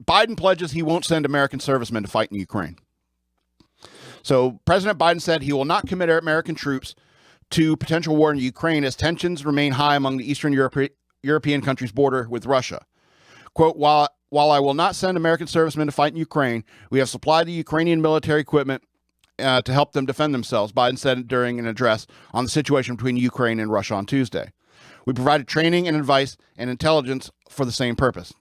Biden pledges he won't send American servicemen to fight in Ukraine. So President Biden said he will not commit American troops to potential war in Ukraine as tensions remain high among the Eastern European countries' border with Russia. Quote, while I will not send American servicemen to fight in Ukraine, we have supplied the Ukrainian military equipment to help them defend themselves, Biden said during an address on the situation between Ukraine and Russia on Tuesday. We provided training and advice and intelligence for the same purpose.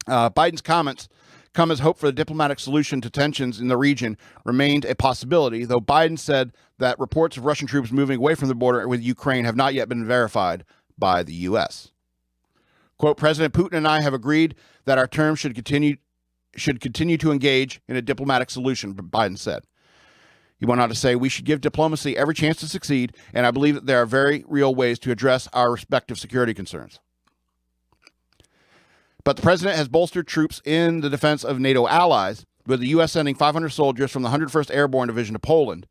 Biden's comments come as hope for a diplomatic solution to tensions in the region remained a possibility, though Biden said that reports of Russian troops moving away from the border with Ukraine have not yet been verified by the U.S. Quote, President Putin and I have agreed that our terms should continue to engage in a diplomatic solution, Biden said. He went on to say, we should give diplomacy every chance to succeed, and I believe that there are very real ways to address our respective security concerns. But the president has bolstered troops in the defense of NATO allies, with the U.S. sending 500 soldiers from the 101st Airborne Division to Poland,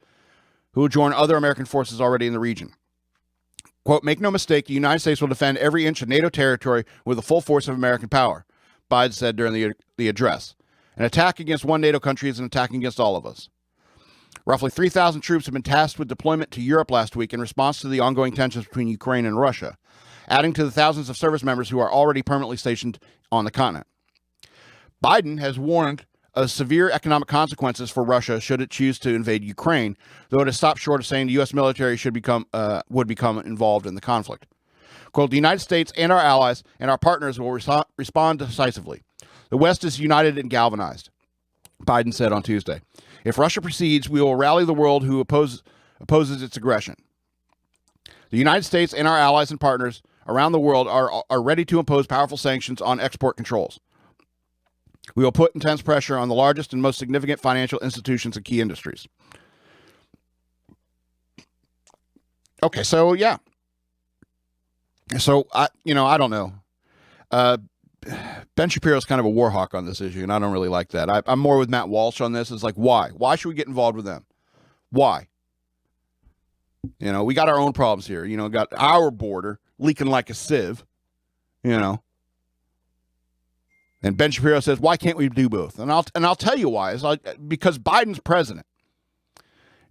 who will join other American forces already in the region. Quote, make no mistake, the United States will defend every inch of NATO territory with the full force of American power, Biden said during the address. An attack against one NATO country is an attack against all of us. Roughly 3,000 troops have been tasked with deployment to Europe last week in response to the ongoing tensions between Ukraine and Russia, adding to the thousands of service members who are already permanently stationed on the continent. Biden has warned of severe economic consequences for Russia should it choose to invade Ukraine, though it has stopped short of saying the U.S. military would become involved in the conflict. Quote, the United States and our allies and our partners will respond decisively. The West is united and galvanized, Biden said on Tuesday. If Russia proceeds, we will rally the world who opposes its aggression. The United States and our allies and partners around the world are ready to impose powerful sanctions on export controls. We will put intense pressure on the largest and most significant financial institutions and key industries. Okay, so yeah. So, I don't know. Ben Shapiro's kind of a war hawk on this issue, and I don't really like that. I'm more with Matt Walsh on this. It's like, why? Why should we get involved with them? Why? We got our own problems here. Got our border leaking like a sieve, And Ben Shapiro says, why can't we do both? And I'll tell you why. It's like, because Biden's president.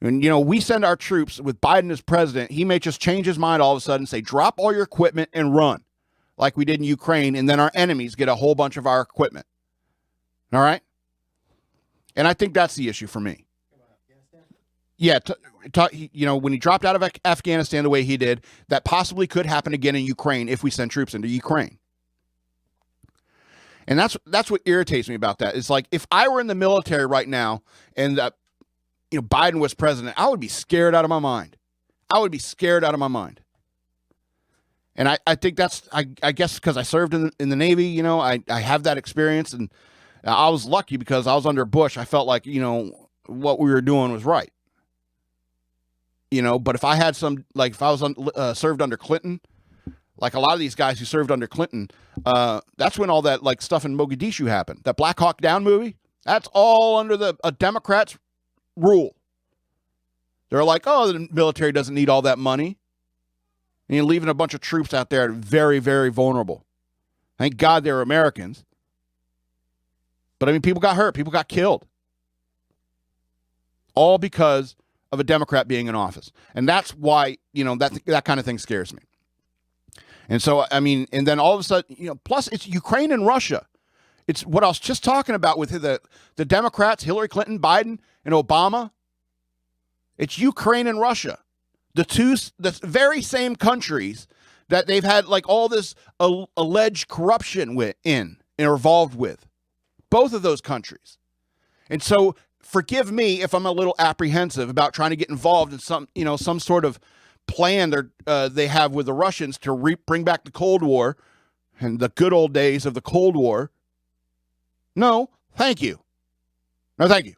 And, we send our troops with Biden as president. He may just change his mind all of a sudden and say, drop all your equipment and run, like we did in Ukraine. And then our enemies get a whole bunch of our equipment. All right? And I think that's the issue for me. Yeah, when he dropped out of Afghanistan the way he did, that possibly could happen again in Ukraine if we send troops into Ukraine. And that's what irritates me about that. It's like, if I were in the military right now and Biden was president, I would be scared out of my mind. And I think that's, I guess because I served in the Navy, I have that experience. And I was lucky because I was under Bush. I felt like, what we were doing was right. But if I had if I was served under Clinton, like a lot of these guys who served under Clinton, that's when all that stuff in Mogadishu happened. That Black Hawk Down movie, that's all under a Democrats' rule. They're like, oh, the military doesn't need all that money. And you're leaving a bunch of troops out there very, very vulnerable. Thank God they were Americans. But people got hurt. People got killed. All because of a Democrat being in office. And that's why, that kind of thing scares me. And so, and then all of a sudden, plus it's Ukraine and Russia. It's what I was just talking about with the Democrats, Hillary Clinton, Biden, and Obama. It's Ukraine and Russia. The very same countries that they've had all this alleged corruption and are involved with. Both of those countries. And so, forgive me if I'm a little apprehensive about trying to get involved in some sort of plan they have with the Russians to bring back the Cold War and the good old days of the Cold War. No, thank you. No, thank you.